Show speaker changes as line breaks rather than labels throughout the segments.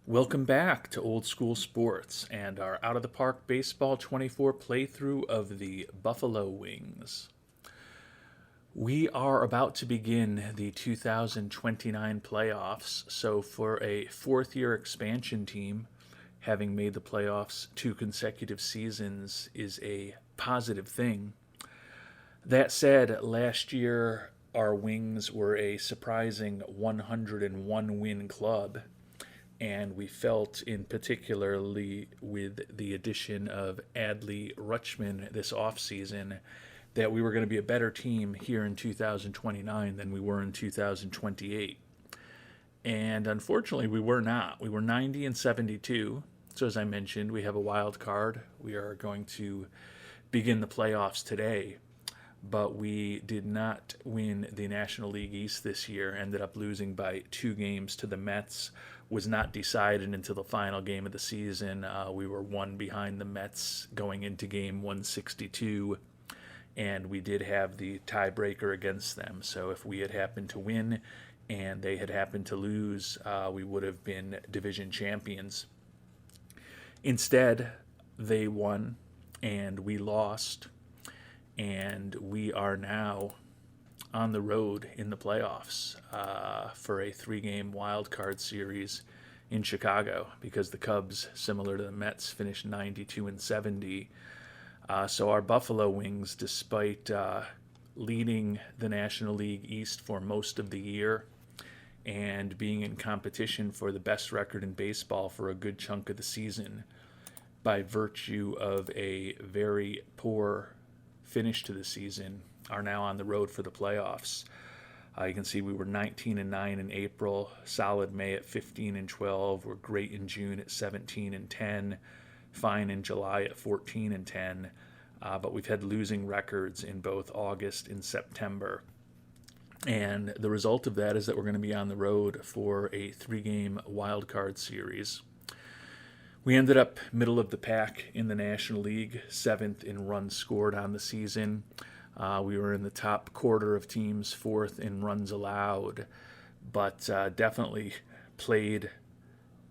Welcome back to Old School Sports and our Out of the Park Baseball 24 playthrough of the Buffalo Wings. We are about to begin the 2029 playoffs, so for a fourth year expansion team, having made the playoffs two consecutive seasons is a positive thing. That said, last year our Wings were a surprising 101 win club, and we felt in particularly with the addition of Adley Rutschman this offseason that we were going to be a better team here in 2029 than we were in 2028. And unfortunately, we were not. We were 90 and 72. So as I mentioned, we have a wild card. We are going to begin the playoffs today, but we did not win the National League East this year. Ended up losing by 2 games to the Mets. Was not decided until the final game of the season. We were one behind the Mets going into game 162, and we did have the tiebreaker against them. So if we had happened to win and they had happened to lose, we would have been division champions. Instead, they won and we lost, and we are now on the road in the playoffs for a 3-game wild card series in Chicago, because the Cubs, similar to the Mets, finished 92 and 70. So our Buffalo Wings, despite leading the National League East for most of the year and being in competition for the best record in baseball for a good chunk of the season, by virtue of a very poor finish to the season, are now on the road for the playoffs. You can see we were 19 and 9 in April, solid May at 15 and 12. We're great in June at 17 and 10, fine in July at 14 and 10. But we've had losing records in both August and September. And the result of that is that we're going to be on the road for a 3-game wild card series. We ended up middle of the pack in the National League, 7th in runs scored on the season. We were in the top quarter of teams, 4th in runs allowed, but definitely played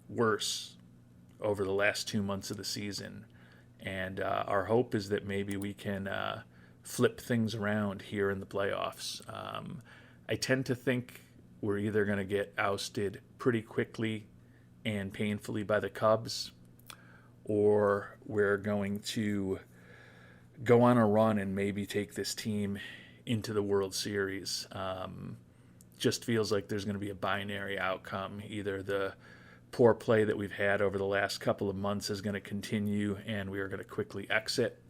worse over the last 2 months of the season. And our hope is that maybe we can flip things around here in the playoffs. I tend to think we're either going to get ousted pretty quickly and painfully by the Cubs, or we're going to go on a run and maybe take this team into the World Series. Just feels like there's going to be a binary outcome. Either the poor play that we've had over the last couple of months is going to continue and we are going to quickly exit,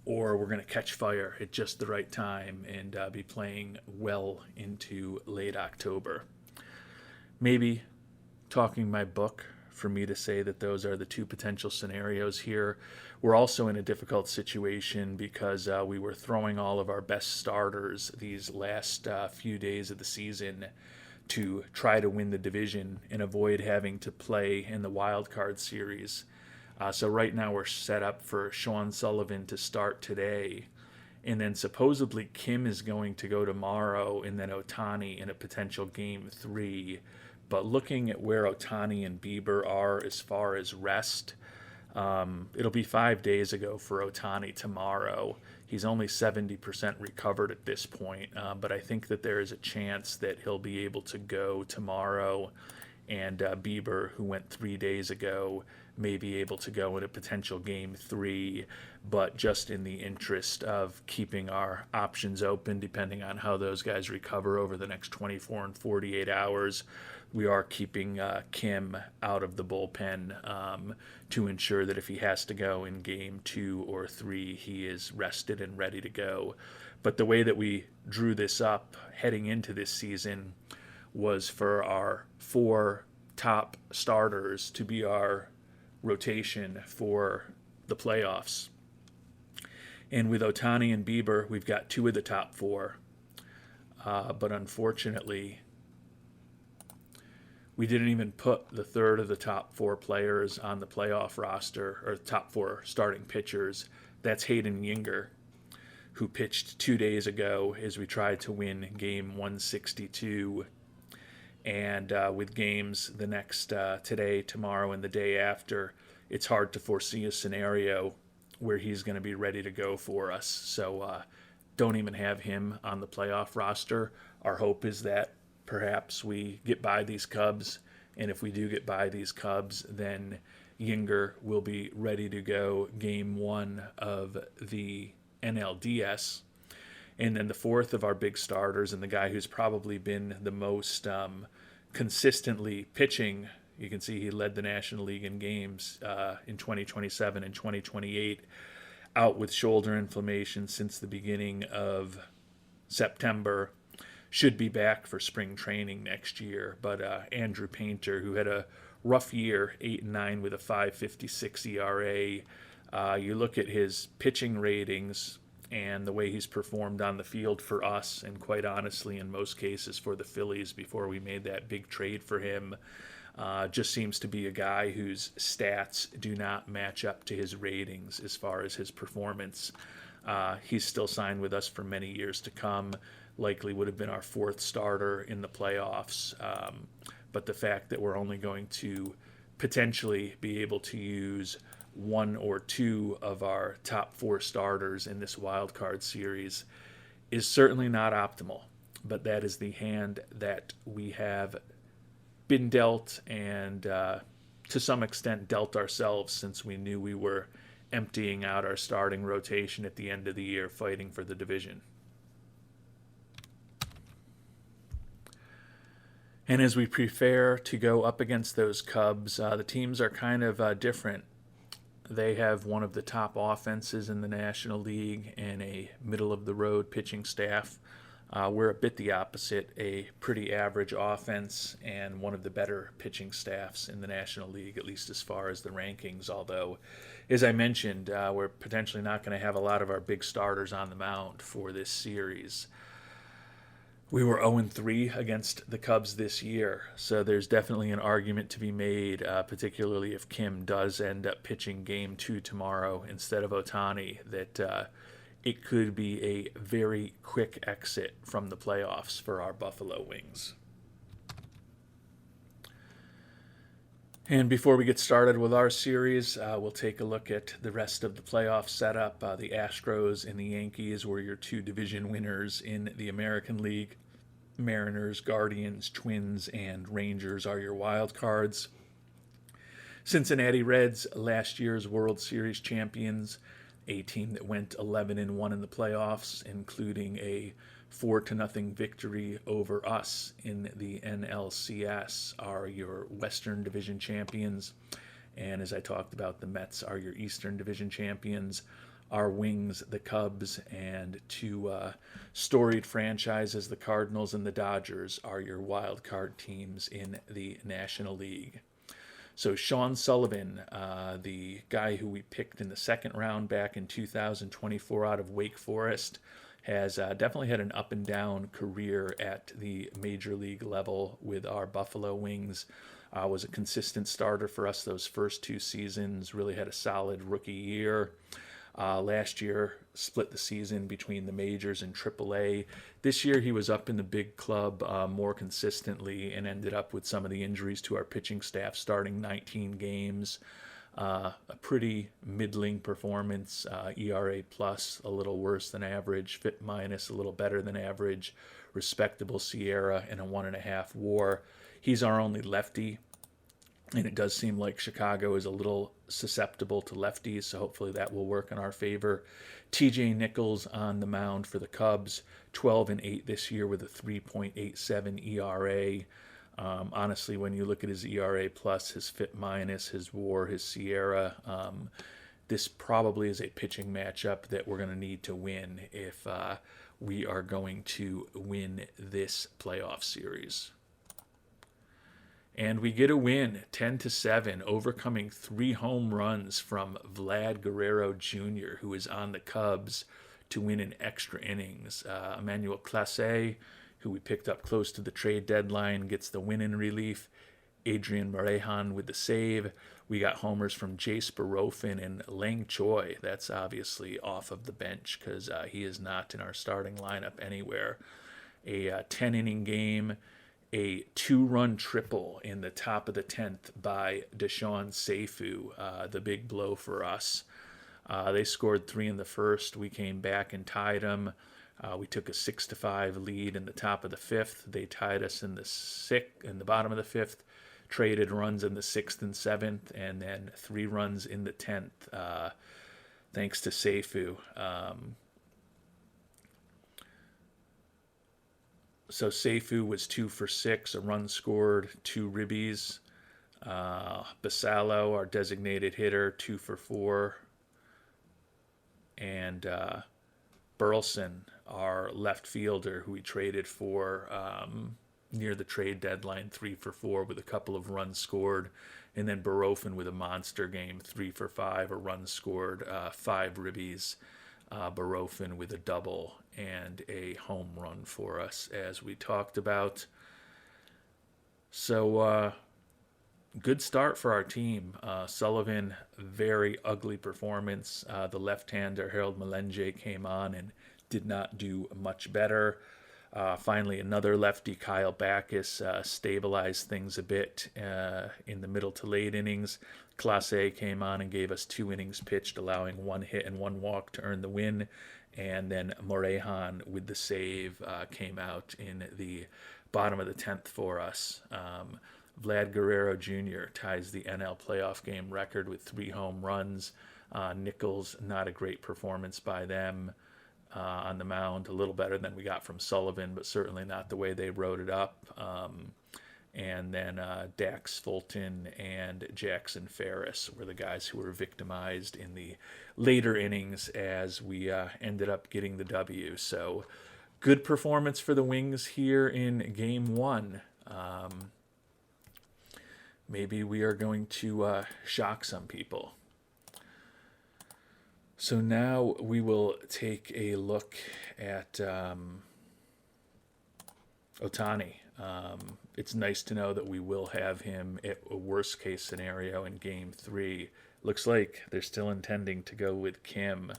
or we're going to catch fire at just the right time and be playing well into late October. Maybe talking my book for me to say that those are the two potential scenarios here. We're also in a difficult situation because we were throwing all of our best starters these last few days of the season to try to win the division and avoid having to play in the wild card series. So right now we're set up for Sean Sullivan to start today, and then supposedly Kim is going to go tomorrow, and then Ohtani in a potential game 3. But looking at where Ohtani and Bieber are as far as rest, it'll be 5 days ago for Ohtani tomorrow. He's only 70% recovered at this point, but I think that there is a chance that he'll be able to go tomorrow, and Bieber, who went 3 days ago, may be able to go in a potential game 3, but just in the interest of keeping our options open, depending on how those guys recover over the next 24 and 48 hours, we are keeping Kim out of the bullpen to ensure that if he has to go in game 2 or 3, he is rested and ready to go. But the way that we drew this up heading into this season was for our 4 top starters to be our rotation for the playoffs. And with Ohtani and Bieber, we've got 2 of the top 4. But unfortunately, we didn't even put the third of the top 4 players on the playoff roster, or top 4 starting pitchers. That's Hayden Yinger, who pitched 2 days ago as we tried to win game 162. And with games the next today, tomorrow, and the day after, it's hard to foresee a scenario where he's going to be ready to go for us. So don't even have him on the playoff roster. Our hope is that perhaps we get by these Cubs, and if we do get by these Cubs, then Yinger will be ready to go game one of the NLDS. And then the fourth of our big starters, and the guy who's probably been the most consistently pitching, you can see he led the National League in games in 2027 and 2028, out with shoulder inflammation since the beginning of September, should be back for spring training next year. But Andrew Painter, who had a rough year, 8-9 with a 5.56 ERA. You look at his pitching ratings and the way he's performed on the field for us, and quite honestly, in most cases for the Phillies before we made that big trade for him, just seems to be a guy whose stats do not match up to his ratings as far as his performance. He's still signed with us for many years to come. Likely would have been our fourth starter in the playoffs. But the fact that we're only going to potentially be able to use one or two of our top four starters in this wild card series is certainly not optimal. But that is the hand that we have been dealt, and to some extent dealt ourselves, since we knew we were emptying out our starting rotation at the end of the year fighting for the division. And as we prepare to go up against those Cubs, the teams are kind of different. They have one of the top offenses in the National League and a middle-of-the-road pitching staff. We're a bit the opposite, a pretty average offense and one of the better pitching staffs in the National League, at least as far as the rankings, although, as I mentioned, we're potentially not going to have a lot of our big starters on the mound for this series. We were 0-3 against the Cubs this year, so there's definitely an argument to be made, particularly if Kim does end up pitching Game 2 tomorrow instead of Ohtani, that it could be a very quick exit from the playoffs for our Buffalo Wings. And before we get started with our series, we'll take a look at the rest of the playoff setup. The Astros and the Yankees were your two division winners in the American League. Mariners, Guardians, Twins, and Rangers are your wild cards. Cincinnati Reds, last year's World Series champions, a team that went 11-1 in the playoffs, including a 4-0 victory over us in the NLCS, are your Western Division champions. And as I talked about, the Mets are your Eastern Division champions. Our Wings, the Cubs, and two storied franchises, the Cardinals and the Dodgers, are your wild card teams in the National League. So Sean Sullivan, the guy who we picked in the second round back in 2024 out of Wake Forest, has definitely had an up and down career at the major league level with our Buffalo Wings. Was a consistent starter for us those first two seasons, really had a solid rookie year. Last year, split the season between the majors and AAA. This year, he was up in the big club more consistently and ended up with some of the injuries to our pitching staff, starting 19 games. A pretty middling performance, ERA plus, a little worse than average, FIP minus, a little better than average, respectable Sierra, and a 1.5 WAR. He's our only lefty. And it does seem like Chicago is a little susceptible to lefties, so hopefully that will work in our favor. TJ Nichols on the mound for the Cubs, 12-8 this year with a 3.87 ERA. Honestly, when you look at his ERA plus, his FIP minus, his WAR, his Sierra, this probably is a pitching matchup that we're going to need to win if we are going to win this playoff series. And we get a win, 10-7, overcoming 3 home runs from Vlad Guerrero Jr., who is on the Cubs, to win in extra innings. Emmanuel Clase, who we picked up close to the trade deadline, gets the win in relief. Adrian Morejon with the save. We got homers from Jace Barofin and Lang Choi. That's obviously off of the bench because he is not in our starting lineup anywhere. A 10-inning game. a 2-run triple in the top of the 10th by Deshaun Seifu, the big blow for us. They scored 3 in the first. We came back and tied them. We took a 6-5 lead in the top of the 5th. They tied us in the bottom of the 5th. Traded runs in the 6th and 7th, and then 3 runs in the 10th, thanks to Seifu. So Seifu was 2 for 6, a run scored, 2 ribbies. Basallo, our designated hitter, 2 for 4. And Burleson, our left fielder, who we traded for near the trade deadline, 3 for 4 with a couple of runs scored. And then Barofin with a monster game, 3 for 5, a run scored, 5 ribbies. Barofin with a double and a home run for us, as we talked about. So, good start for our team. Sullivan, very ugly performance. The left-hander, Harold Melenge, came on and did not do much better. Finally, another lefty, Kyle Backus, stabilized things a bit in the middle to late innings. Clase came on and gave us 2 innings pitched, allowing 1 hit and 1 walk to earn the win. And then Morejon with the save came out in the bottom of the 10th for us. Vlad Guerrero Jr. ties the NL playoff game record with 3 home runs. Nichols, not a great performance by them on the mound. A little better than we got from Sullivan, but certainly not the way they wrote it up. And then Dax Fulton and Jackson Ferris were the guys who were victimized in the later innings as we ended up getting the W. So good performance for the Wings here in Game 1. Maybe we are going to shock some people. So now we will take a look at Ohtani. It's nice to know that we will have him at a worst case scenario in Game 3. Looks like they're still intending to go with Kim.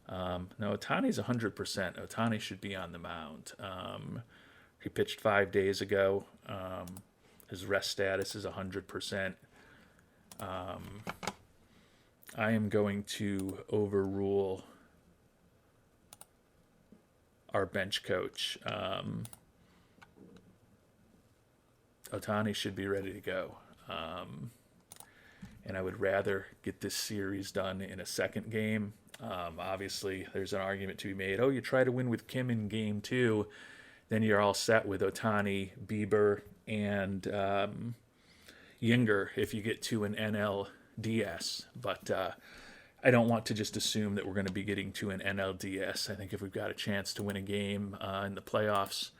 No, Ohtani's 100%. Ohtani should be on the mound. He pitched 5 days ago. His rest status is 100%. I am going to overrule our bench coach. Ohtani should be ready to go. And I would rather get this series done in a second game. Obviously, there's an argument to be made. Oh, you try to win with Kim in Game 2, then you're all set with Ohtani, Bieber, and Yinger if you get to an NLDS. But I don't want to just assume that we're going to be getting to an NLDS. I think if we've got a chance to win a game in the playoffs,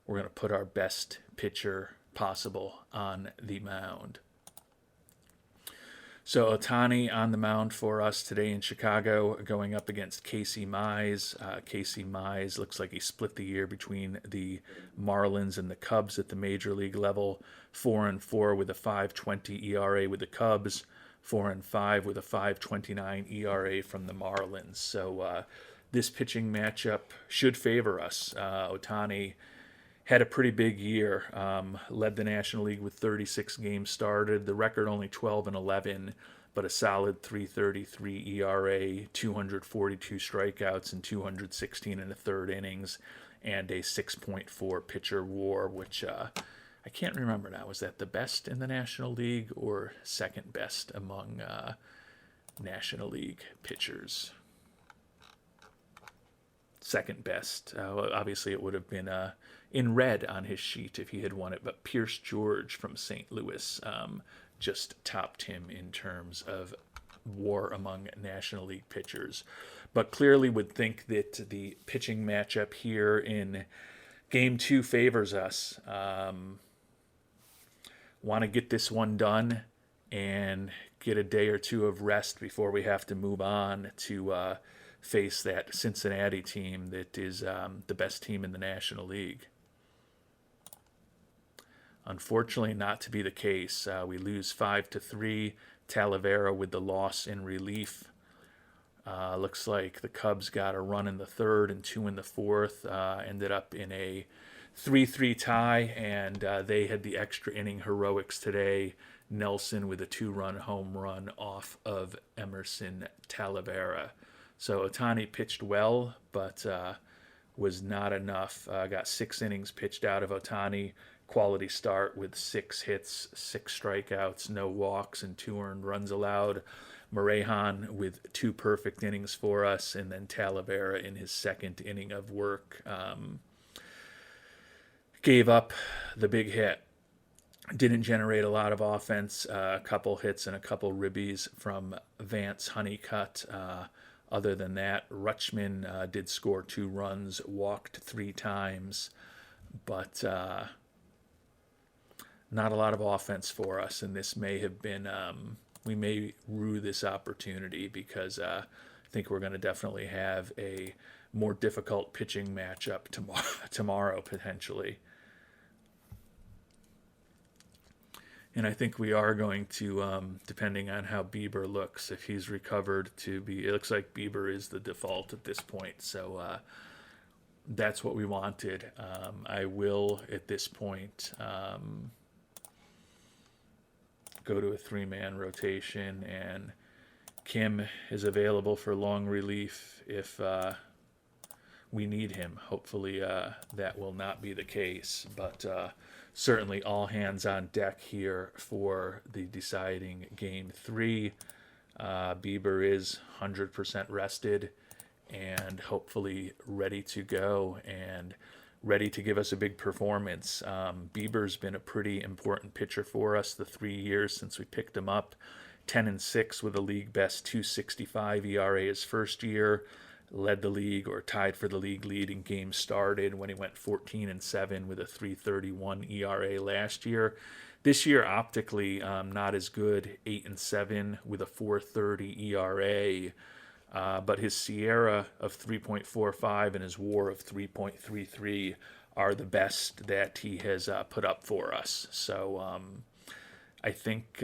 we're going to put our best pitcher possible on the mound. So Ohtani on the mound for us today in Chicago, going up against Casey Mize. Casey Mize looks like he split the year between the Marlins and the Cubs at the major league level. 4-4 with a 5.20 ERA with the Cubs. 4-5 with a 5.29 ERA from the Marlins. So this pitching matchup should favor us. Ohtani had a pretty big year, led the National League with 36 games started, the record only 12-11, but a solid 3.33 ERA, 242 strikeouts and 216 in the third innings, and a 6.4 pitcher WAR, which I can't remember now. Was that the best in the National League or second best among National League pitchers? Second best. Obviously, it would have been in red on his sheet if he had won it, but Pierce George from St. Louis just topped him in terms of WAR among National League pitchers. But clearly would think that the pitching matchup here in Game 2 favors us. Want to get this one done and get a day or two of rest before we have to move on to face that Cincinnati team that is the best team in the National League. Unfortunately, not to be the case. We lose 5-3. Talavera with the loss in relief. Looks like the Cubs got a run in the third and 2 in the fourth. Ended up in a 3-3 tie, and they had the extra inning heroics today. Nelson with a 2-run home run off of Emerson Talavera. So Otani pitched well, but was not enough. Got 6 innings pitched out of Otani. Quality start with 6 hits, 6 strikeouts, no walks, and 2 earned runs allowed. Morejon with 2 perfect innings for us, and then Talavera in his second inning of work gave up the big hit. Didn't generate a lot of offense, a couple hits and a couple ribbies from Vance Honeycutt. Other than that, Rutschman did score 2 runs, walked 3 times, but not a lot of offense for us. And this may have been, we may rue this opportunity because I think we're going to definitely have a more difficult pitching matchup tomorrow potentially. And I think we are going to, depending on how Bieber looks, if he's recovered to be, it looks like Bieber is the default at this point. So that's what we wanted. I will, at this point, go to a 3-man rotation, and Kim is available for long relief if we need him. Hopefully that will not be the case, but certainly all hands on deck here for the deciding Game 3. Bieber is 100% rested and hopefully ready to go and ready to give us a big performance. Bieber's been a pretty important pitcher for us the 3 years since we picked him up. 10-6 with a league best 2.65 ERA his first year. Led the league or tied for the league lead in games started when he went 14-7 with a 3.31 ERA last year. This year, optically, not as good, 8-7 with a 4.30 ERA. But his Sierra of 3.45 and his WAR of 3.33 are the best that he has put up for us. So I think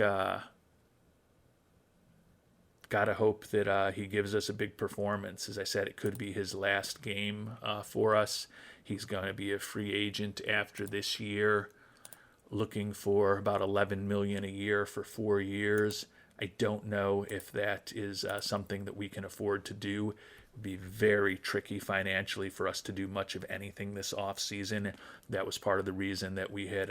gotta hope that he gives us a big performance. As I said, it could be his last game for us. He's going to be a free agent after this year, looking for about $11 million a year for 4 years. I don't know if that is something that we can afford to do. It would be very tricky financially for us to do much of anything this offseason. That was part of the reason that we had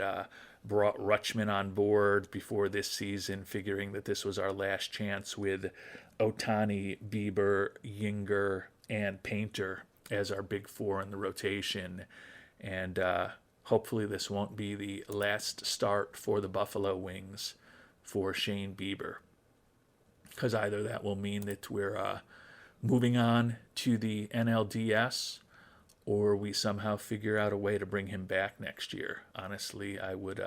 brought Rutschman on board before this season, figuring that this was our last chance with Otani, Bieber, Yinger, and Painter as our big 4 in the rotation. And hopefully this won't be the last start for the Buffalo Wings for Shane Bieber, because either that will mean that we're moving on to the NLDS, or we somehow figure out a way to bring him back next year. Honestly, I would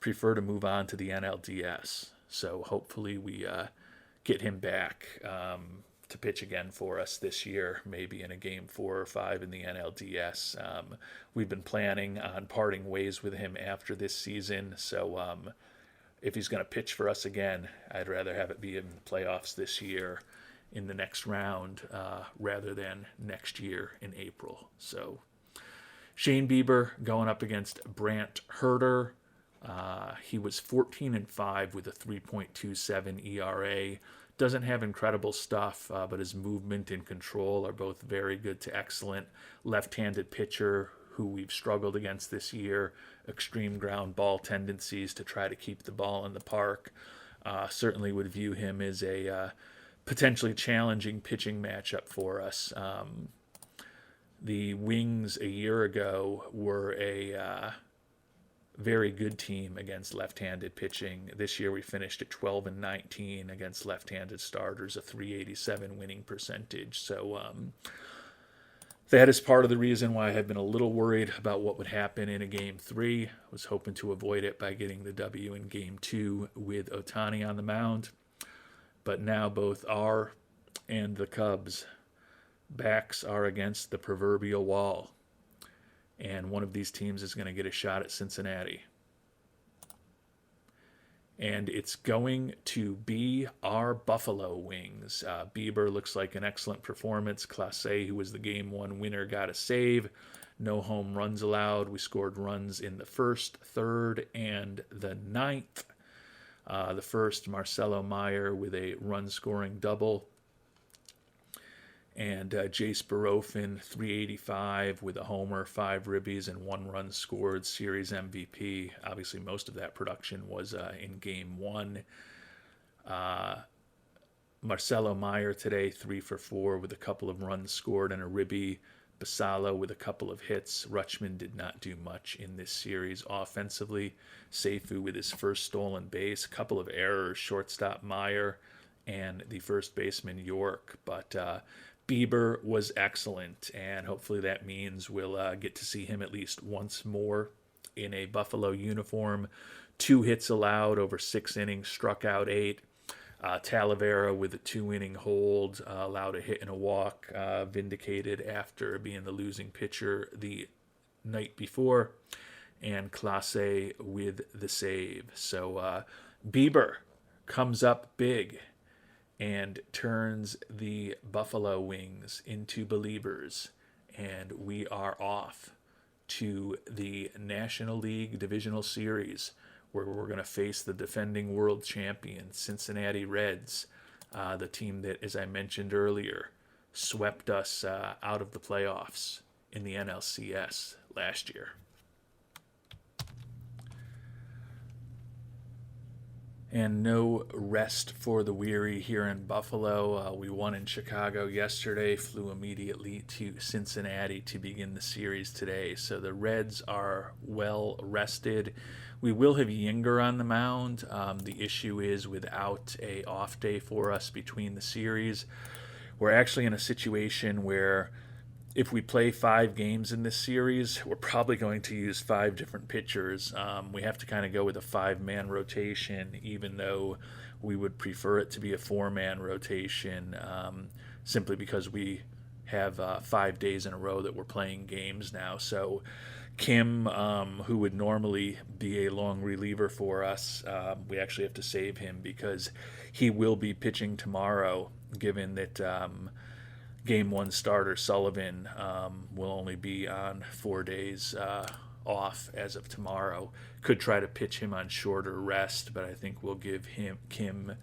prefer to move on to the NLDS. So hopefully we get him back to pitch again for us this year, maybe in a game 4 or 5 in the NLDS. We've been planning on parting ways with him after this season, so if he's going to pitch for us again, I'd rather have it be in the playoffs this year in the next round rather than next year in April. So Shane Bieber going up against Brant Herter. He was 14-5 with a 3.27 ERA. Doesn't have incredible stuff, but his movement and control are both very good to excellent. Left-handed pitcher who we've struggled against this year. Extreme ground ball tendencies to try to keep the ball in the park. Certainly would view him as a potentially challenging pitching matchup for us. The Wings a year ago were a very good team against left-handed pitching. This year we finished at 12-19 against left-handed starters, a 387 winning percentage. So that is part of the reason why I have been a little worried about what would happen in a Game 3. I was hoping to avoid it by getting the W in Game 2 with Otani on the mound. But now both our and the Cubs' backs are against the proverbial wall. And one of these teams is going to get a shot at Cincinnati. And it's going to be our Buffalo Wings. Bieber looks like an excellent performance. Clase, who was the Game 1 winner, got a save. No home runs allowed. We scored runs in the first, third, and the ninth. The first, Marcelo Meyer with a run-scoring double. And Jace Barofin, 385 with a homer, 5 ribbies, and 1 run scored, series MVP. Obviously, most of that production was in Game 1. Marcelo Meyer today, 3 for 4 with a couple of runs scored and a ribby. Basalo with a couple of hits. Rutschman did not do much in this series offensively. Seifu with his first stolen base. A couple of errors, shortstop Meyer and the first baseman York. But Bieber was excellent, and hopefully that means we'll get to see him at least once more in a Buffalo uniform. 2 hits allowed over 6 innings, struck out 8. Talavera with a 2-inning hold, allowed a hit and a walk, vindicated after being the losing pitcher the night before, and Clase with the save. So Bieber comes up big and turns the Buffalo Wings into believers, and we are off to the National League Divisional Series, where we're going to face the defending world champion Cincinnati Reds, the team that, as I mentioned earlier, swept us out of the playoffs in the NLCS last year. And no rest for the weary here in Buffalo. We won in Chicago yesterday, flew immediately to Cincinnati to begin the series today. So the Reds are well rested. We will have Yinger on the mound. The issue is without a off day for us between the series, we're actually in a situation where if we play 5 games in this series, we're probably going to use 5 different pitchers. We have to kind of go with a 5-man rotation, even though we would prefer it to be a 4-man rotation, simply because we have 5 days in a row that we're playing games now. So Kim, who would normally be a long reliever for us, we actually have to save him because he will be pitching tomorrow, given that Game 1 starter Sullivan will only be on 4 days off as of tomorrow. Could try to pitch him on shorter rest, but I think we'll give Kim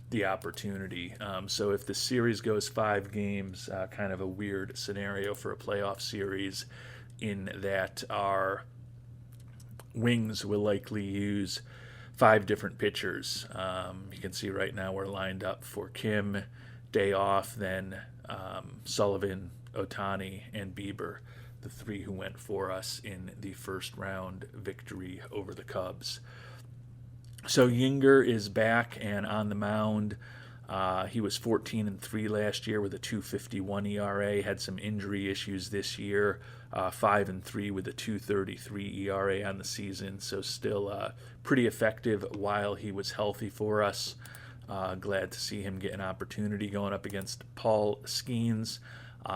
the opportunity. So if the series goes 5 games, kind of a weird scenario for a playoff series, in that our Wings will likely use 5 different pitchers. You can see right now we're lined up for Kim, day off, then Sullivan, Ohtani, and Bieber, the 3 who went for us in the first round victory over the Cubs. So Yinger is back and on the mound. He was 14-3 last year with a 2.51 ERA. Had some injury issues this year. 5-3 with a 2.33 ERA on the season. So still pretty effective while he was healthy for us. Glad to see him get an opportunity going up against Paul Skeens.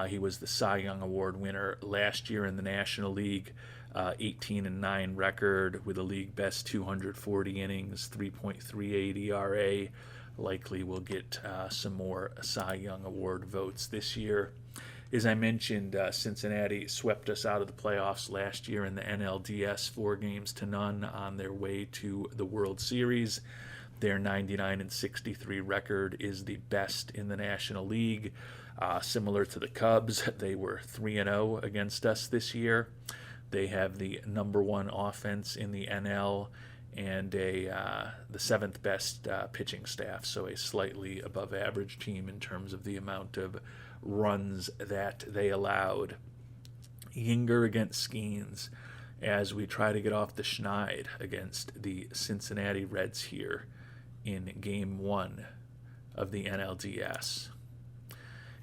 He was the Cy Young Award winner last year in the National League. 18-9 record with a league best 240 innings, 3.38 ERA. Likely will get some more Cy Young Award votes this year. As I mentioned, Cincinnati swept us out of the playoffs last year in the NLDS 4-0 on their way to the World Series. Their 99-63 record is the best in the National League. Similar to the Cubs, they were 3-0 against us this year. They have the number 1 offense in the NL and the 7th best pitching staff, so a slightly above average team in terms of the amount of runs that they allowed. Yinger against Skeens as we try to get off the schneid against the Cincinnati Reds here in Game 1 of the NLDS.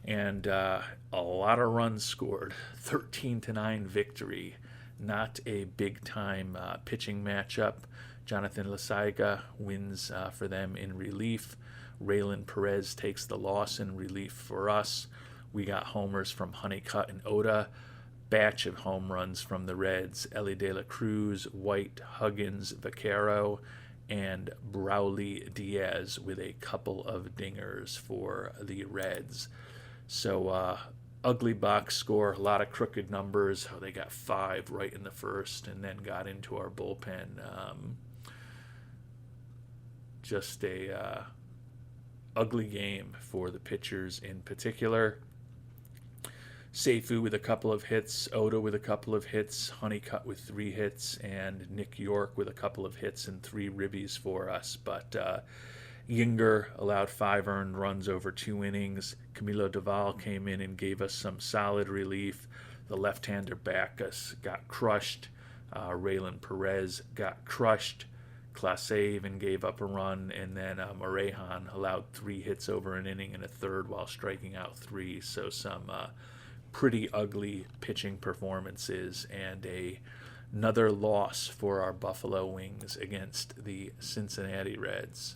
And a lot of runs scored, 13-9 victory. Not a big-time pitching matchup. Jonathan Lasaiga wins for them in relief. Raylan Perez takes the loss in relief for us. We got homers from Honeycutt and Oda. Batch of home runs from the Reds. Ellie De La Cruz, White, Huggins, Vaquero, and Brawley Diaz with a couple of dingers for the Reds. So ugly box score, a lot of crooked numbers. Oh, they got 5 right in the first and then got into our bullpen. Just a ugly game for the pitchers in particular. Seifu with a couple of hits, Oda with a couple of hits, Honeycutt with 3 hits, and Nick York with a couple of hits and 3 ribbies for us. But Yinger allowed 5 earned runs over 2 innings. Camilo Doval came in and gave us some solid relief. The left-hander Backus got crushed. Raylan Perez got crushed. Clase even gave up a run, and then Morejon allowed 3 hits over an inning and a third while striking out 3. So some pretty ugly pitching performances, and another loss for our Buffalo Wings against the Cincinnati Reds.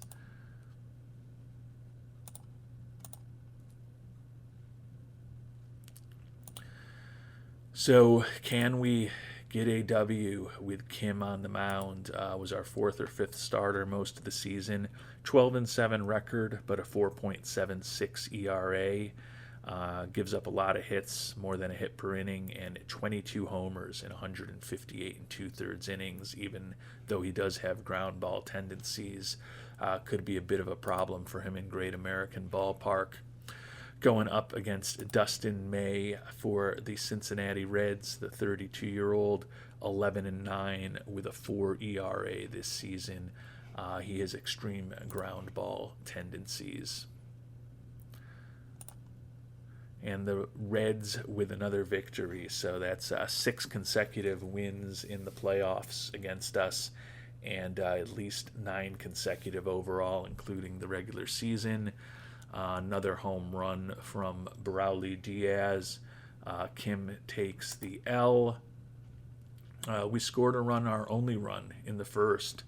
So can we get a W with Kim on the mound? Was our 4th or 5th starter most of the season. 12-7 record, but a 4.76 ERA. Gives up a lot of hits, more than a hit per inning, and 22 homers in 158 2/3 innings, even though he does have ground ball tendencies. Could be a bit of a problem for him in Great American Ballpark. Going up against Dustin May for the Cincinnati Reds, the 32-year-old, 11-9 with a 4 ERA this season. He has extreme ground ball tendencies. And the Reds with another victory. So that's 6 consecutive wins in the playoffs against us, and at least 9 consecutive overall, including the regular season. Another home run from Brawley Diaz. Kim takes the L. We scored a run, our only run, in the first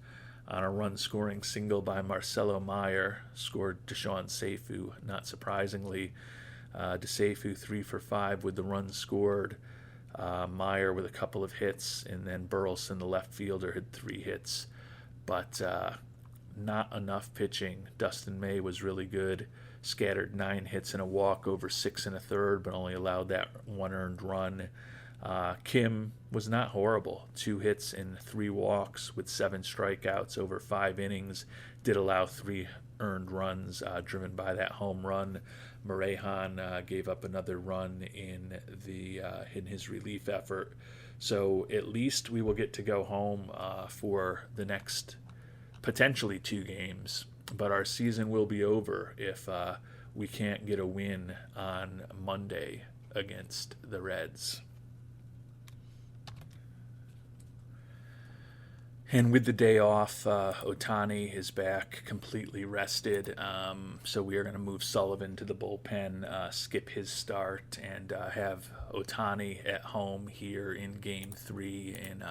on a run-scoring single by Marcelo Meyer. Scored Deshaun Seifu, not surprisingly. DeSeifu 3 for 5 with the run scored. Meyer with a couple of hits, and then Burleson, the left fielder, had 3 hits. But not enough pitching. Dustin May was really good. Scattered 9 hits and a walk over 6 1/3, but only allowed that 1 earned run. Kim was not horrible. 2 hits and 3 walks with 7 strikeouts over 5 innings. Did allow 3 earned runs driven by that home run. Morejon gave up another run in his relief effort. So at least we will get to go home for the next potentially 2 games. But our season will be over if we can't get a win on Monday against the Reds. And with the day off, Ohtani is back completely rested. So we are going to move Sullivan to the bullpen, skip his start, and have Ohtani at home here in Game 3 in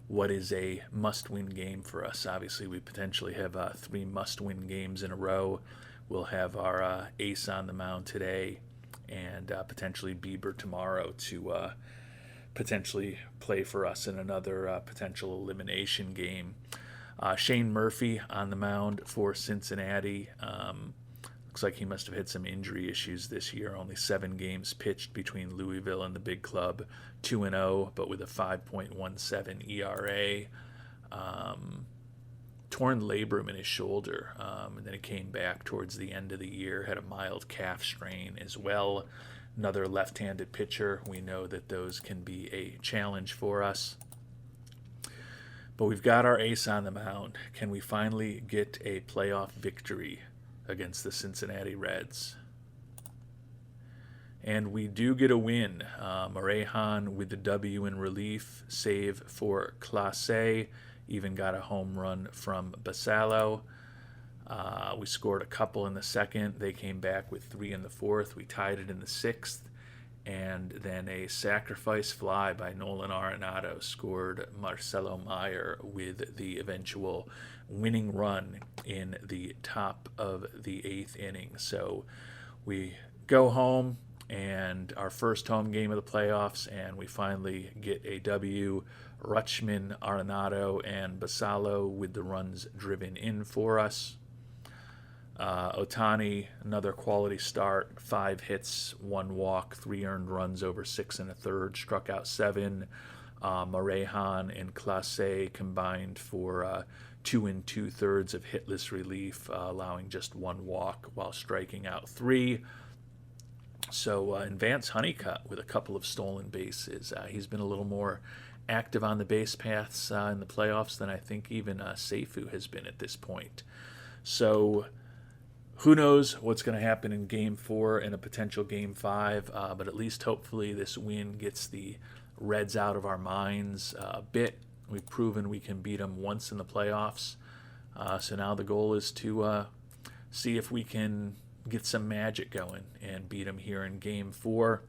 what is a must-win game for us. Obviously, we potentially have 3 must-win games in a row. We'll have our ace on the mound today, and potentially Bieber tomorrow to potentially play for us in another potential elimination game. Shane Murphy on the mound for Cincinnati. Looks like he must have had some injury issues this year. Only 7 games pitched between Louisville and the big club. 2-0, but with a 5.17 ERA. Torn labrum in his shoulder, and then it came back towards the end of the year. Had a mild calf strain as well. Another left-handed pitcher. We know that those can be a challenge for us. But we've got our ace on the mound. Can we finally get a playoff victory against the Cincinnati Reds? And we do get a win. Morejon with the W in relief, save for Clase. Even got a home run from Basallo. We scored a couple in the second. They came back with 3 in the fourth. We tied it in the 6th. And then a sacrifice fly by Nolan Arenado scored Marcelo Meyer with the eventual winning run in the top of the 8th inning. So we go home, and our first home game of the playoffs, and we finally get a W. Otani, another quality start, 5 hits, 1 walk, 3 earned runs over 6 1/3, struck out 7. Morejon and Clase combined for 2 2/3 of hitless relief, allowing just 1 walk while striking out 3. So, and Vance Honeycutt with a couple of stolen bases. He's been a little more active on the base paths in the playoffs than I think even Seifu has been at this point. So, who knows what's going to happen in Game 4 and a potential Game 5, but at least hopefully this win gets the Reds out of our minds a bit. We've proven we can beat them once in the playoffs. So now the goal is to see if we can get some magic going and beat them here in Game 4.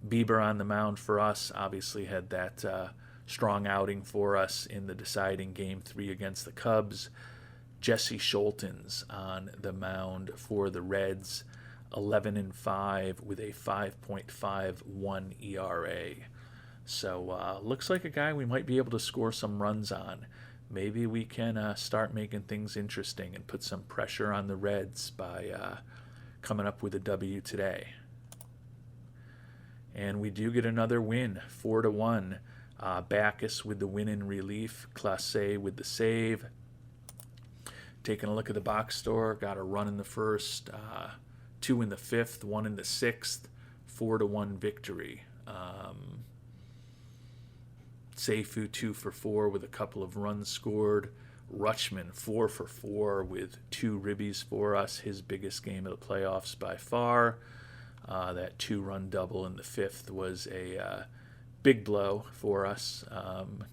Bieber on the mound for us obviously had that strong outing for us in the deciding Game 3 against the Cubs. Jesse Scholtens on the mound for the Reds, 11-5 with a 5.51 ERA. So looks like a guy we might be able to score some runs on. Maybe we can start making things interesting and put some pressure on the Reds by coming up with a W today. And we do get another win, 4-1. Backus with the win in relief, Clase with the save. Taking a look at the box score, got a run in the first, 2 in the fifth, 1 in the sixth, 4-1 victory. Seifu 2 for 4 with a couple of runs scored. Rutschman 4 for 4 with 2 ribbies for us, his biggest game of the playoffs by far. That 2-run double in the fifth was a big blow for us,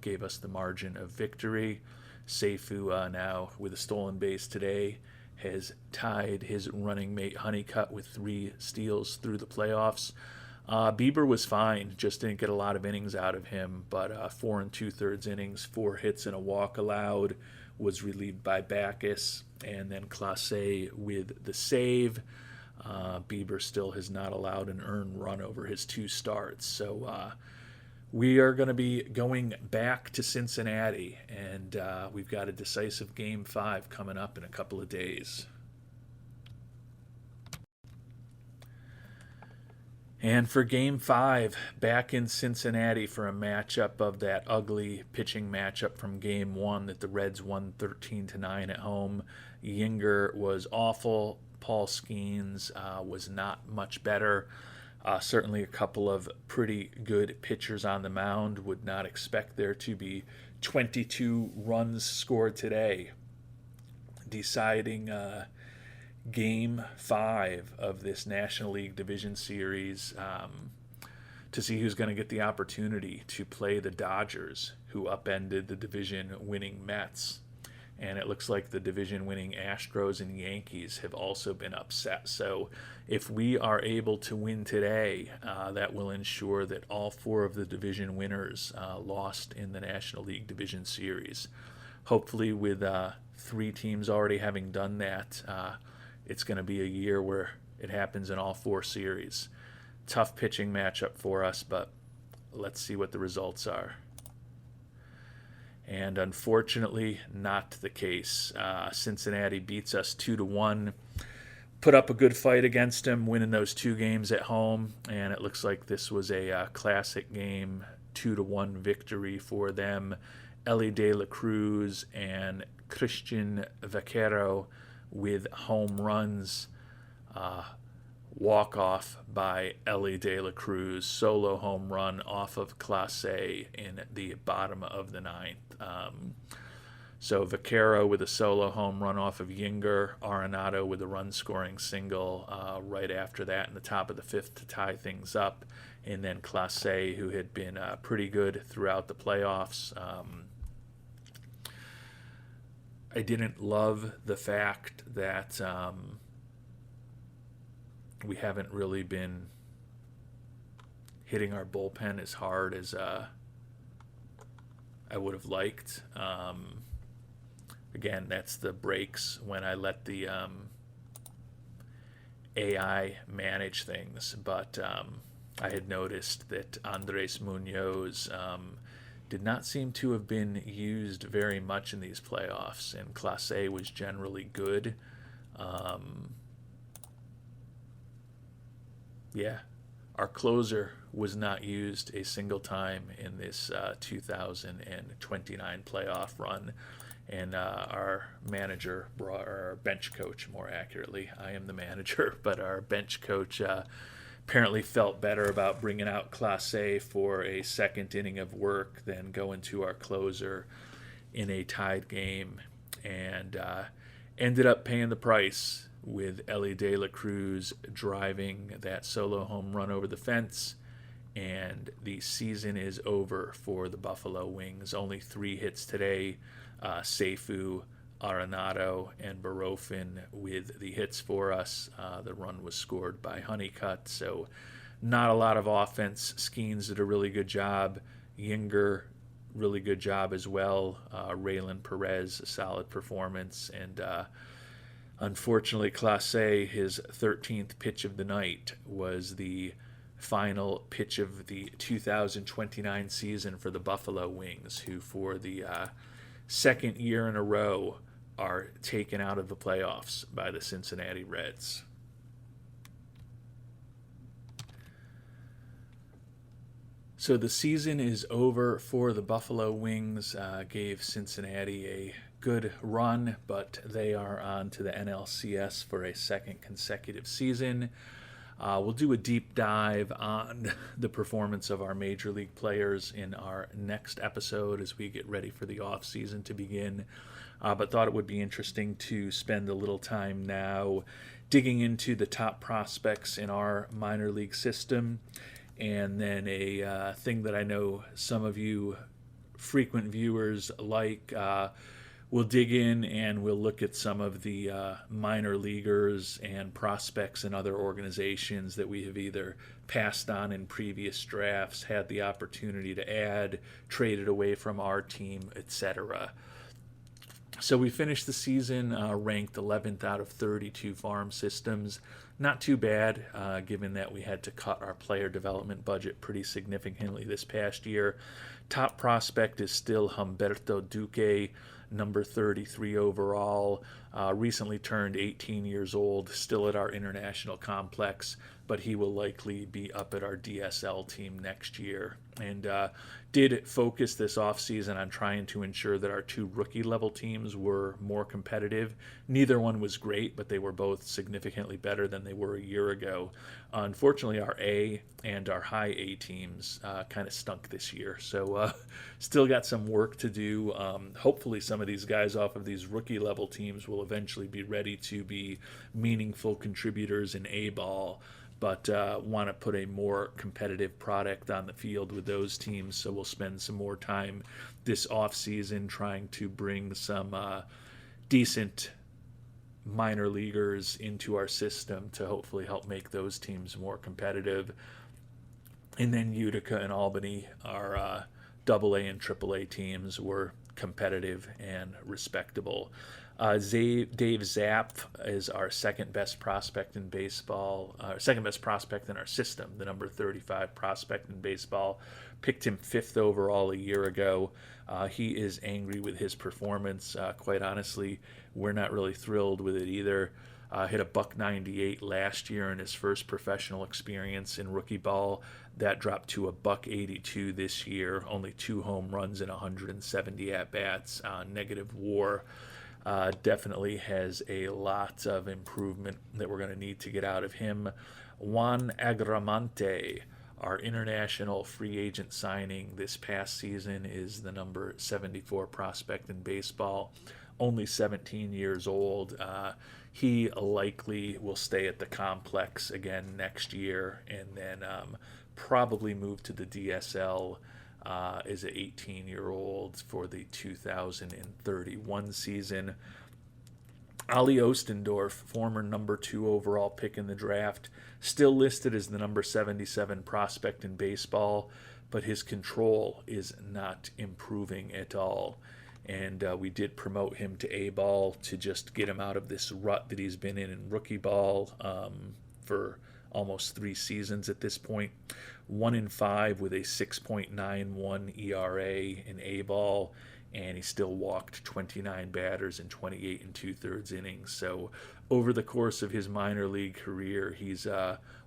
gave us the margin of victory. Seifu now with a stolen base today has tied his running mate Honeycutt with 3 steals through the playoffs. Bieber was fine, just didn't get a lot of innings out of him, but 4 2/3 innings, 4 hits and a walk allowed, was relieved by Backus, and then Clase with the save. Bieber still has not allowed an earned run over his 2 starts, so we are going to be going back to Cincinnati, and we've got a decisive Game 5 coming up in a couple of days. And for Game 5, back in Cincinnati for a matchup of that ugly pitching matchup from Game 1 that the Reds won 13-9 at home. Yinger was awful. Paul Skeens was not much better. Certainly a couple of pretty good pitchers on the mound. Would not expect there to be 22 runs scored today. Deciding Game 5 of this National League Division Series to see who's going to get the opportunity to play the Dodgers, who upended the division-winning Mets. And it looks like the division-winning Astros and Yankees have also been upset. So if we are able to win today, that will ensure that all 4 of the division winners lost in the National League Division Series. Hopefully with 3 teams already having done that, it's going to be a year where it happens in all 4 series. Tough pitching matchup for us, but let's see what the results are. And unfortunately, not the case. Cincinnati beats us 2-1. Put up a good fight against them, winning those 2 games at home. And it looks like this was a classic game, 2-1 victory for them. Elly De La Cruz and Christian Vaquero with home runs. Walk-off by Elly De La Cruz, solo home run off of Clase in the bottom of the 9th. So Vaquero with a solo home run off of Yinger, Arenado with a run-scoring single right after that in the top of the 5th to tie things up, and then Clase, who had been pretty good throughout the playoffs. I didn't love the fact that we haven't really been hitting our bullpen as hard as I would have liked. Again, that's the breaks when I let the AI manage things. But I had noticed that Andres Munoz did not seem to have been used very much in these playoffs, and Clase was generally good. Um, yeah, our closer was not used a single time in this 2029 playoff run. And our manager, our bench coach, more accurately, I am the manager, but our bench coach apparently felt better about bringing out Clase for a second inning of work than going to our closer in a tied game, and ended up paying the price with Ellie De La Cruz driving that solo home run over the fence. And the season is over for the Buffalo Wings. Only 3 hits today. Seifu, Arenado, and Barofin with the hits for us. The run was scored by Honeycutt, so not a lot of offense. Skeens did a really good job. Yinger, really good job as well. Raylan Perez, a solid performance. And unfortunately, Clase, his 13th pitch of the night, was the final pitch of the 2029 season for the Buffalo Wings, who for the second year in a row are taken out of the playoffs by the Cincinnati Reds. So the season is over for the Buffalo Wings. Gave Cincinnati a good run, but they are on to the NLCS for a second consecutive season. We'll do a deep dive on the performance of our major league players in our next episode as we get ready for the off season to begin. But thought it would be interesting to spend a little time now digging into the top prospects in our minor league system. And then a thing that I know some of you frequent viewers like, we'll dig in and we'll look at some of the minor leaguers and prospects and other organizations that we have either passed on in previous drafts, had the opportunity to add, traded away from our team, etc. So we finished the season ranked 11th out of 32 farm systems. Not too bad, given that we had to cut our player development budget pretty significantly this past year. Top prospect is still Humberto Duque, number 33 overall, recently turned 18 years old, still at our international complex, but he will likely be up at our DSL team next year. And did focus this offseason on trying to ensure that our 2 rookie-level teams were more competitive. Neither one was great, but they were both significantly better than they were a year ago. Unfortunately, our A and our high A teams kind of stunk this year, so still got some work to do. Hopefully some of these guys off of these rookie-level teams will eventually be ready to be meaningful contributors in A-ball, but want to put a more competitive product on the field with those teams. So we'll spend some more time this offseason trying to bring some decent minor leaguers into our system to hopefully help make those teams more competitive. And then Utica and Albany, our AA and AAA teams, were competitive and respectable. Dave Zapp is our second best prospect in baseball, second best prospect in our system, the number 35 prospect in baseball. Picked him 5th overall a year ago. He is angry with his performance. Quite honestly, we're not really thrilled with it either. Hit a .198 last year in his first professional experience in rookie ball. That dropped to a .182 this year. Only 2 home runs and 170 at-bats. Negative WAR. Definitely has a lot of improvement that we're going to need to get out of him. Juan Agramante, our international free agent signing this past season, is the number 74 prospect in baseball. Only 17 years old. He likely will stay at the complex again next year and then probably move to the DSL as an 18-year-old for the 2031 season. Ali Ostendorf, former number 2 overall pick in the draft, still listed as the number 77 prospect in baseball, but his control is not improving at all. And we did promote him to A-ball to just get him out of this rut that he's been in rookie ball for almost 3 seasons at this point. 1-5 with a 6.91 ERA in A-ball and he still walked 29 batters in 28 and 2/3 innings. So over the course of his minor league career, he's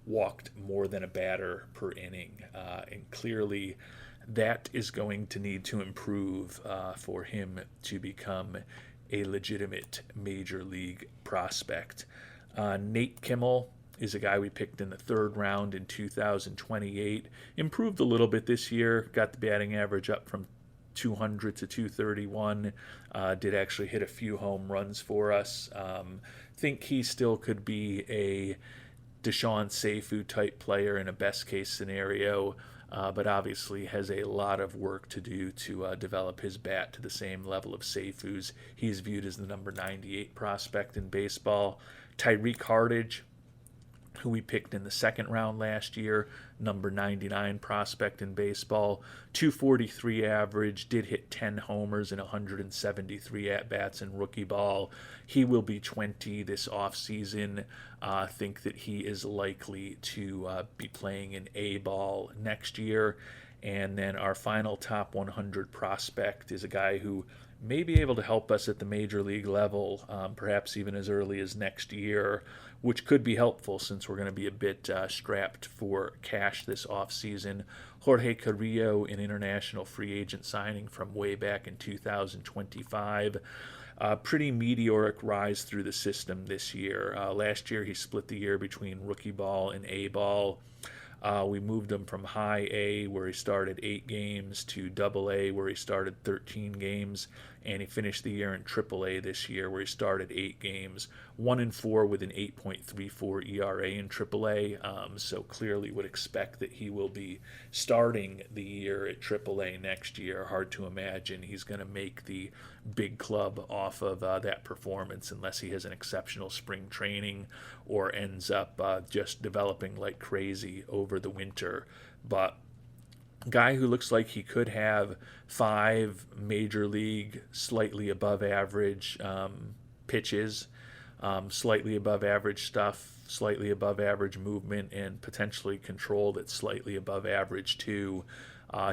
walked more than a batter per inning, and clearly that is going to need to improve for him to become a legitimate major league prospect. Nate Kimmel is a guy we picked in the third round in 2028. Improved a little bit this year, got the batting average up from 200 to 231. Did actually hit a few home runs for us. Think he still could be a Deshaun Seifu type player in a best case scenario, but obviously has a lot of work to do to develop his bat to the same level of Seifu's. He's viewed as the number 98 prospect in baseball. Tyreek Hardage, who we picked in the second round last year, number 99 prospect in baseball, 243 average, did hit 10 homers in 173 at-bats in rookie ball. He will be 20 this offseason. Think that he is likely to be playing in A-ball next year. And then our final top 100 prospect is a guy who may be able to help us at the major league level, perhaps even as early as next year, which could be helpful since we're going to be a bit strapped for cash this offseason. Jorge Carrillo, an international free agent signing from way back in 2025. Pretty meteoric rise through the system this year. Last year he split the year between rookie ball and A ball. We moved him from high A, where he started 8 games, to double A, where he started 13 games, and he finished the year in triple A this year, where he started 8 games, 1-4 with an 8.34 ERA in triple A. So clearly would expect that he will be starting the year at triple A next year. Hard to imagine he's going to make the big club off of that performance unless he has an exceptional spring training or ends up just developing like crazy over the winter. But guy who looks like he could have 5 major league slightly above average pitches, slightly above average stuff, slightly above average movement, and potentially control that's slightly above average too.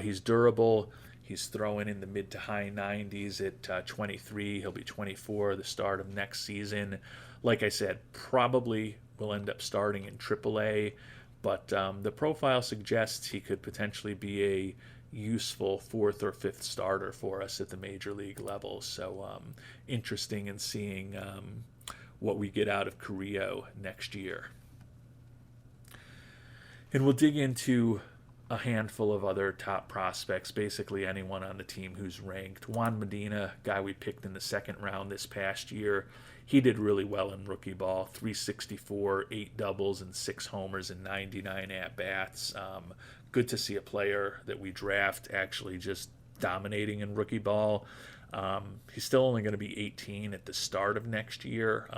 He's durable. He's throwing in the mid to high 90s at 23. He'll be 24 the start of next season. Like I said, probably will end up starting in AAA, but the profile suggests he could potentially be a useful 4th or 5th starter for us at the major league level. So interesting in seeing what we get out of Carrillo next year. And we'll dig into a handful of other top prospects, basically anyone on the team who's ranked. Juan Medina, guy we picked in the second round this past year, he did really well in rookie ball, 364, 8 doubles and 6 homers and 99 at-bats. Good to see a player that we draft actually just dominating in rookie ball. He's still only going to be 18 at the start of next year,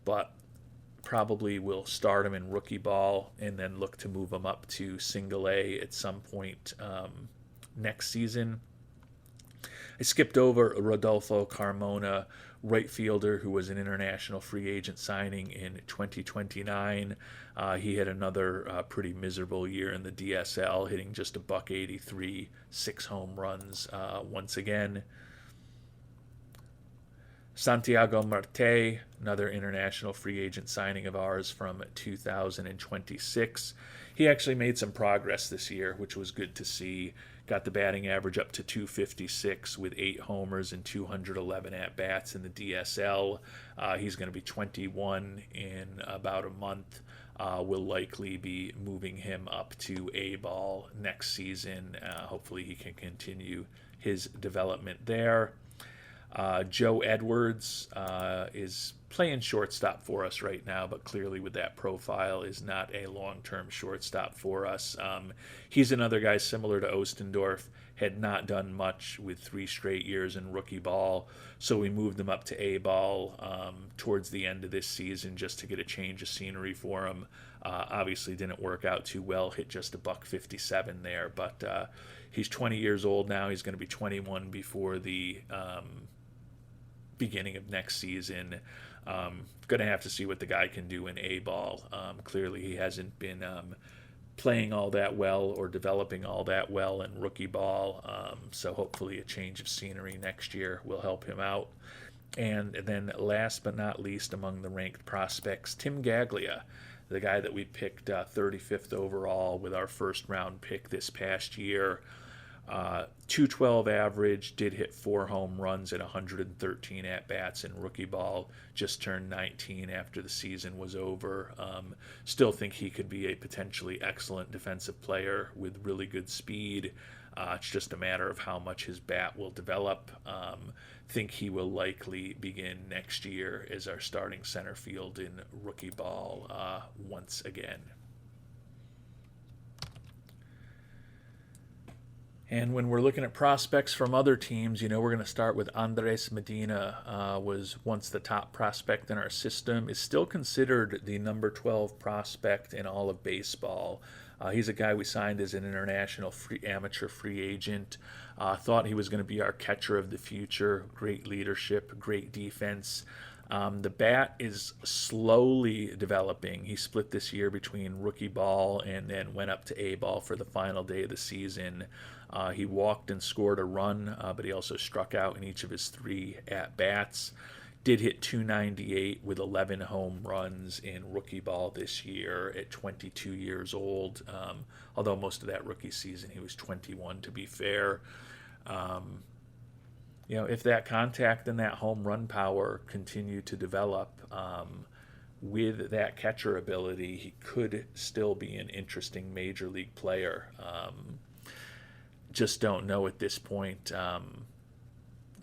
but probably will start him in rookie ball and then look to move him up to single A at some point next season. I skipped over Rodolfo Carmona, right fielder, who was an international free agent signing in 2029. He had another pretty miserable year in the DSL, hitting just a .183, 6 home runs once again. Santiago Marte, another international free agent signing of ours from 2026. He actually made some progress this year, which was good to see. Got the batting average up to 256 with 8 homers and 211 at-bats in the DSL. He's going to be 21 in about a month. We'll likely be moving him up to A-ball next season. Hopefully he can continue his development there. Joe Edwards is playing shortstop for us right now, but clearly with that profile is not a long-term shortstop for us. He's another guy similar to Ostendorf, had not done much with 3 straight years in rookie ball, so we moved him up to A-ball towards the end of this season just to get a change of scenery for him. Obviously didn't work out too well, hit just a $157 there, but he's 20 years old now. He's going to be 21 before the beginning of next season. Going to have to see what the guy can do in A-ball. Clearly he hasn't been playing all that well or developing all that well in rookie ball. So hopefully a change of scenery next year will help him out. And then last but not least among the ranked prospects, Tim Gaglia, the guy that we picked 35th overall with our first round pick this past year. 212 average, did hit 4 home runs at 113 at-bats in rookie ball, just turned 19 after the season was over. Still think he could be a potentially excellent defensive player with really good speed. It's just a matter of how much his bat will develop. Think he will likely begin next year as our starting center field in rookie ball once again. And when we're looking at prospects from other teams, we're going to start with Andres Medina. Was once the top prospect in our system, is still considered the number 12 prospect in all of baseball. He's a guy we signed as an international amateur free agent. Thought he was going to be our catcher of the future. Great leadership, great defense. The bat is slowly developing. He split this year between rookie ball and then went up to A ball for the final day of the season. He walked and scored a run, but he also struck out in each of his 3 at-bats. Did hit 298 with 11 home runs in rookie ball this year at 22 years old. Although most of that rookie season he was 21, to be fair. If that contact and that home run power continue to develop with that catcher ability, he could still be an interesting major league player. Just don't know at this point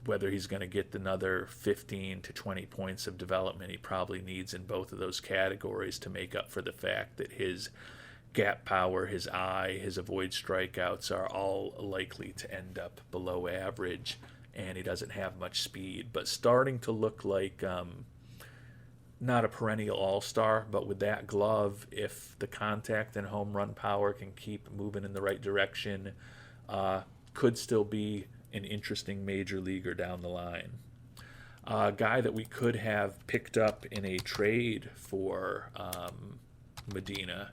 whether he's going to get another 15 to 20 points of development he probably needs in both of those categories to make up for the fact that his gap power, his eye, his avoid strikeouts are all likely to end up below average, and he doesn't have much speed, but starting to look like not a perennial all-star, but with that glove, if the contact and home run power can keep moving in the right direction, could still be an interesting major leaguer down the line. A guy that we could have picked up in a trade for Medina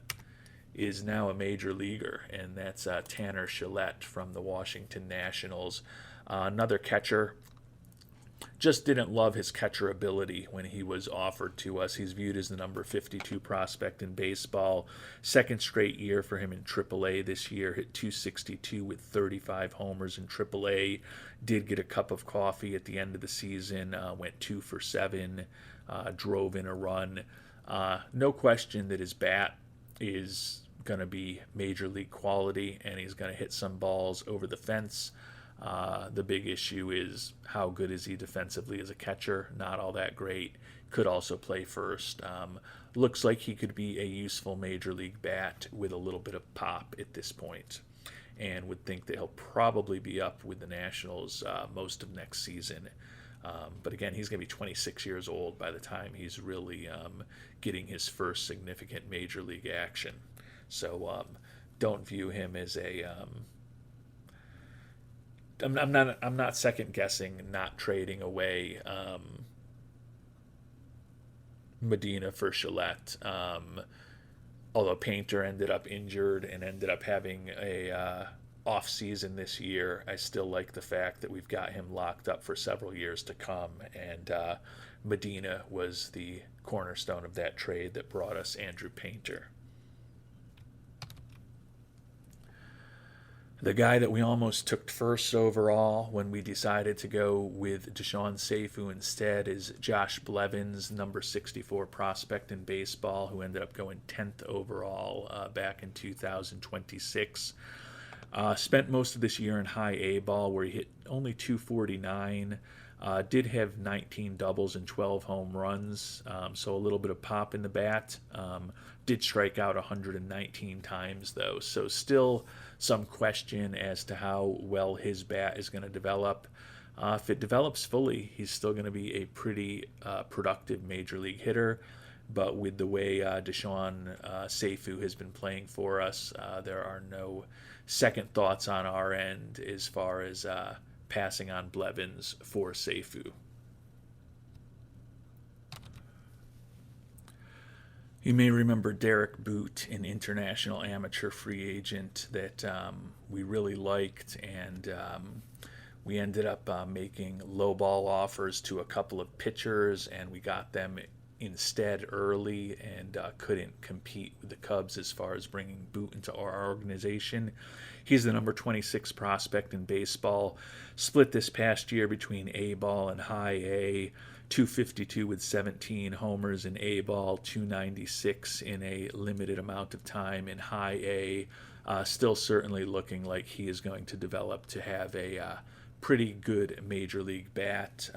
is now a major leaguer, and that's Tanner Shillette from the Washington Nationals. Another catcher. Just didn't love his catcher ability when he was offered to us. He's viewed as the number 52 prospect in baseball. Second straight year for him in AAA this year. Hit 262 with 35 homers in AAA. Did get a cup of coffee at the end of the season. Went 2 for 7. Drove in a run. No question that his bat is going to be major league quality, and he's going to hit some balls over the fence. The big issue is how good is he defensively as a catcher? Not all that great. Could also play first. Looks like he could be a useful major league bat with a little bit of pop at this point, and would think that he'll probably be up with the Nationals most of next season. But again, he's going to be 26 years old by the time he's really getting his first significant major league action. So don't view him as a... I'm not second guessing not trading away Medina for Shillette. Although Painter ended up injured and ended up having a off season this year, I still like the fact that we've got him locked up for several years to come. And Medina was the cornerstone of that trade that brought us Andrew Painter. The guy that we almost took first overall when we decided to go with Deshaun Seifu instead is Josh Blevins, number 64 prospect in baseball, who ended up going 10th overall back in 2026. Spent most of this year in high A ball where he hit only 249. Did have 19 doubles and 12 home runs, so a little bit of pop in the bat. Did strike out 119 times, though, so still some question as to how well his bat is going to develop. If it develops fully, he's still going to be a pretty productive major league hitter, but with the way Deshaun Seifu has been playing for us, there are no second thoughts on our end as far as passing on Blevins for Seifu. You may remember Derek Boot, an international amateur free agent that we really liked, and we ended up making lowball offers to a couple of pitchers, and we got them instead early and couldn't compete with the Cubs as far as bringing Boot into our organization. He's the number 26 prospect in baseball. Split this past year between A ball and high A. 252 with 17 homers in A ball, 296 in a limited amount of time in high A. Still certainly looking like he is going to develop to have a pretty good major league bat.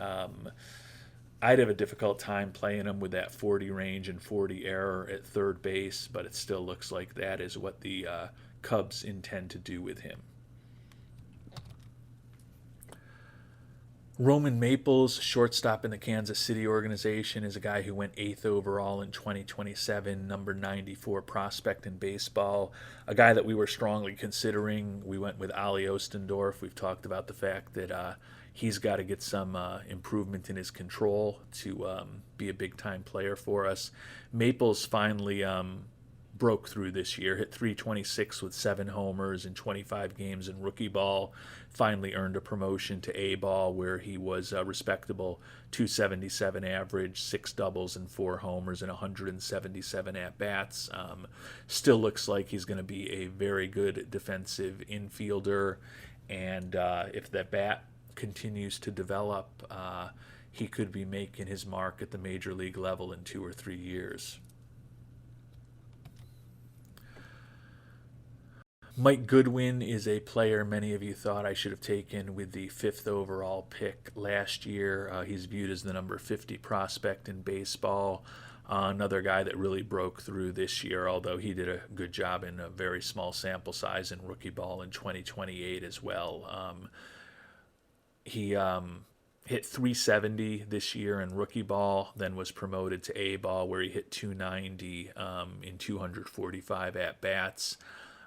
I'd have a difficult time playing him with that 40 range and 40 error at third base, but it still looks like that is what the Cubs intend to do with him. Roman Maples, shortstop in the Kansas City organization, is a guy who went 8th overall in 2027, number 94 prospect in baseball. A guy that we were strongly considering. We went with Ali Ostendorf. We've talked about the fact that he's got to get some improvement in his control to be a big-time player for us. Maples finally broke through this year, hit 326 with 7 homers in 25 games in rookie ball, finally earned a promotion to A ball where he was a respectable 277 average, 6 doubles and 4 homers and 177 at-bats. Still looks like he's going to be a very good defensive infielder, and if that bat continues to develop, he could be making his mark at the major league level in 2 or 3 years. Mike Goodwin is a player many of you thought I should have taken with the 5th overall pick last year. He's viewed as the number 50 prospect in baseball. Another guy that really broke through this year, although he did a good job in a very small sample size in rookie ball in 2028 as well. He hit 370 this year in rookie ball, then was promoted to A ball where he hit 290 in 245 at-bats.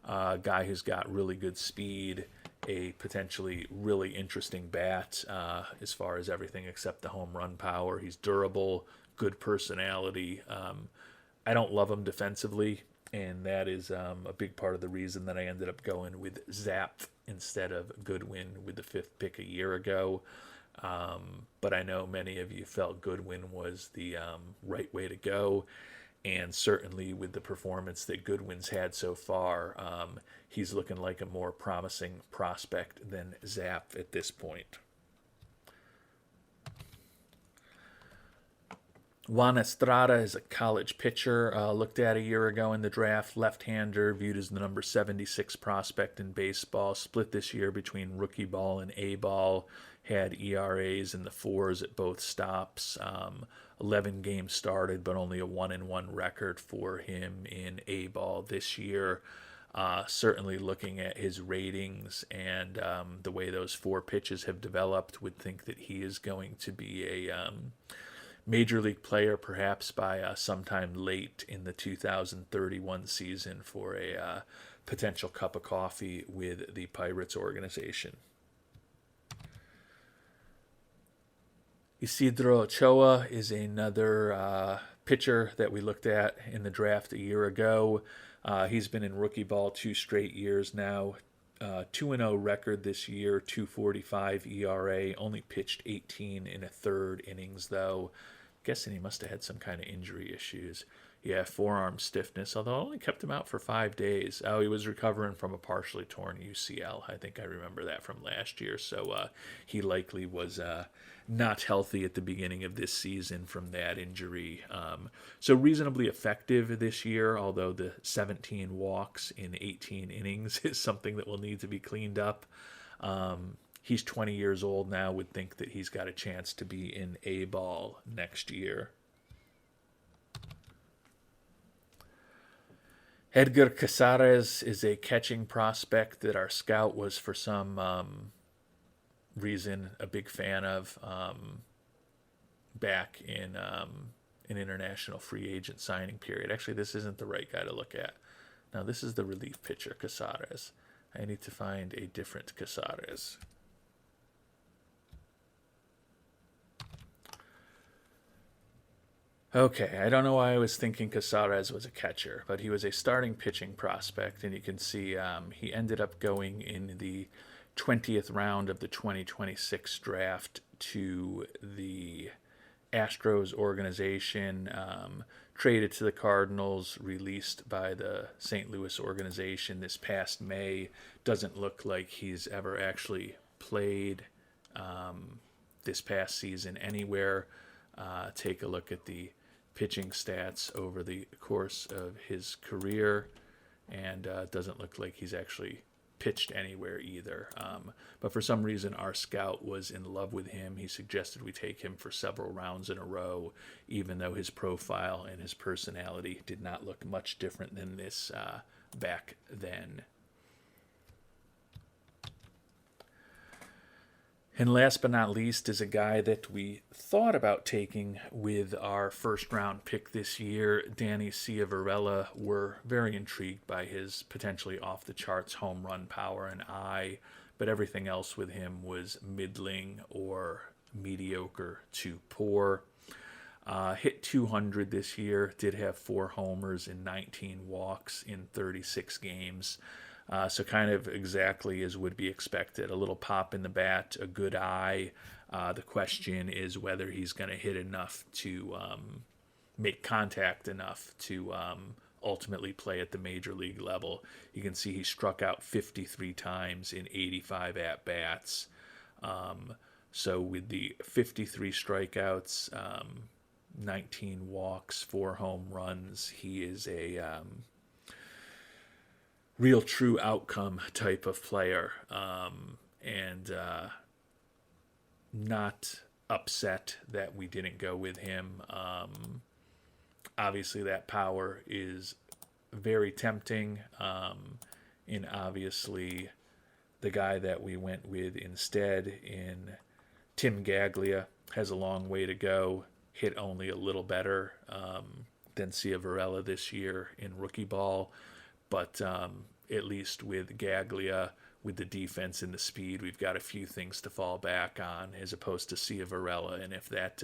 Guy who's got really good speed, a potentially really interesting bat as far as everything except the home run power. He's durable, good personality. I don't love him defensively, and that is a big part of the reason that I ended up going with Zapf instead of Goodwin with the 5th pick a year ago. But I know many of you felt Goodwin was the right way to go. And certainly with the performance that Goodwin's had so far, he's looking like a more promising prospect than Zapf at this point. Juan Estrada is a college pitcher, looked at a year ago in the draft, left-hander, viewed as the number 76 prospect in baseball, split this year between rookie ball and A ball, had ERAs in the 4s at both stops, 11 games started, but only a 1-1 record for him in A ball this year. Certainly looking at his ratings and the way those 4 pitches have developed, would think that he is going to be a major league player perhaps by sometime late in the 2031 season for a potential cup of coffee with the Pirates organization. Isidro Ochoa is another pitcher that we looked at in the draft a year ago. He's been in rookie ball 2 straight years now. 2-0 record this year, 2.45 ERA. Only pitched 18 in a third innings, though. Guessing he must have had some kind of injury issues. Yeah, forearm stiffness, although I only kept him out for 5 days. Oh, he was recovering from a partially torn UCL. I think I remember that from last year. So he likely was not healthy at the beginning of this season from that injury. So reasonably effective this year, although the 17 walks in 18 innings is something that will need to be cleaned up. He's 20 years old now, would think that he's got a chance to be in A ball next year. Edgar Casares is a catching prospect that our scout was for some reason a big fan of back in an international free agent signing period. Actually, this isn't the right guy to look at. Now, this is the relief pitcher, Casares. I need to find a different Casares. Okay, I don't know why I was thinking Casares was a catcher, but he was a starting pitching prospect, and you can see he ended up going in the 20th round of the 2026 draft to the Astros organization, traded to the Cardinals, released by the St. Louis organization this past May. Doesn't look like he's ever actually played this past season anywhere. Take a look at the pitching stats over the course of his career, and doesn't look like he's actually pitched anywhere either. But for some reason, our scout was in love with him. He suggested we take him for several rounds in a row, even though his profile and his personality did not look much different than this back then. And last but not least is a guy that we thought about taking with our first round pick this year, Danny Ciavarella. We're very intrigued by his potentially off the charts home run power and eye, but everything else with him was middling or mediocre to poor. Hit 200 this year, did have 4 homers and 19 walks in 36 games. So kind of exactly as would be expected. A little pop in the bat, a good eye. The question is whether he's going to hit enough to make contact enough to ultimately play at the major league level. You can see he struck out 53 times in 85 at-bats. So with the 53 strikeouts, 19 walks, 4 home runs, he is a real true outcome type of player, and not upset that we didn't go with him. Obviously that power is very tempting, and obviously the guy that we went with instead in Tim Gaglia has a long way to go, hit only a little better than Ciavarella this year in rookie ball. But at least with Gaglia, with the defense and the speed, we've got a few things to fall back on as opposed to Ciavarella. And if that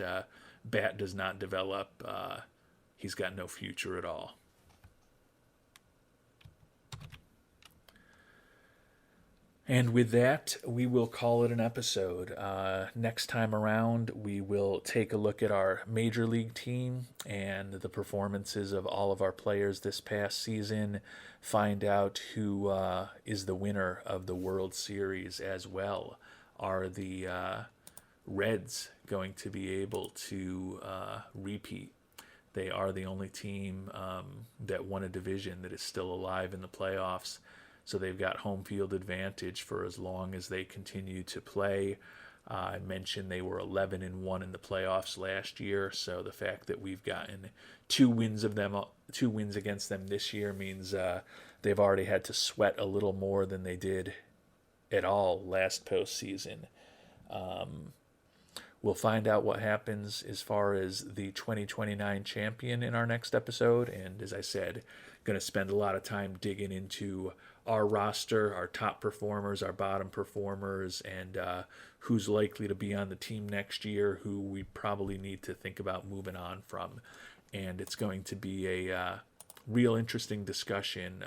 bat does not develop, he's got no future at all. And with that, we will call it an episode. Next time around, we will take a look at our major league team and the performances of all of our players this past season, find out who is the winner of the World Series as well. Are the Reds going to be able to repeat? They are the only team that won a division that is still alive in the playoffs. So they've got home field advantage for as long as they continue to play. I mentioned they were 11-1 in the playoffs last year, so the fact that we've gotten 2 wins against them this year means they've already had to sweat a little more than they did at all last postseason. We'll find out what happens as far as the 2029 champion in our next episode, and as I said, going to spend a lot of time digging into our roster, our top performers, our bottom performers, and who's likely to be on the team next year, who we probably need to think about moving on from. And it's going to be a real interesting discussion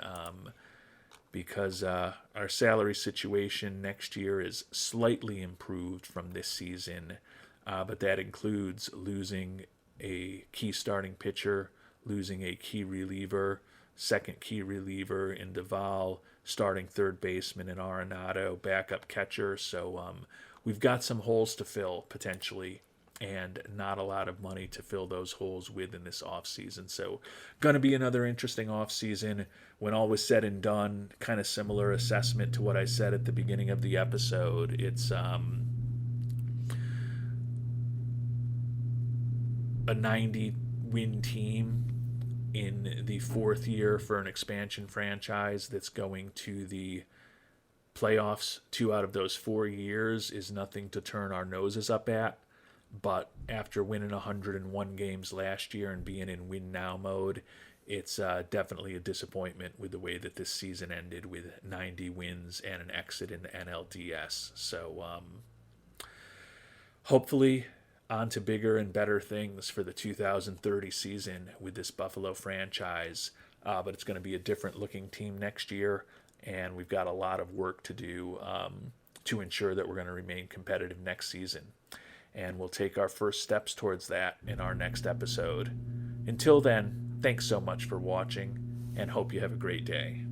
because our salary situation next year is slightly improved from this season, but that includes losing a key starting pitcher, losing a key reliever, second key reliever in Duvall, starting third baseman in Arenado, backup catcher. So we've got some holes to fill potentially, and not a lot of money to fill those holes with in this offseason. So going to be another interesting offseason. When all was said and done, kind of similar assessment to what I said at the beginning of the episode. It's a 90-win team in the 4th year for an expansion franchise that's going to the playoffs 2 out of those 4 years is nothing to turn our noses up at. But after winning 101 games last year and being in win now mode, it's definitely a disappointment with the way that this season ended with 90 wins and an exit in the NLDS. So hopefully on to bigger and better things for the 2030 season with this Buffalo franchise. But it's going to be a different looking team next year, and we've got a lot of work to do to ensure that we're going to remain competitive next season. And we'll take our first steps towards that in our next episode. Until then, thanks so much for watching, and hope you have a great day.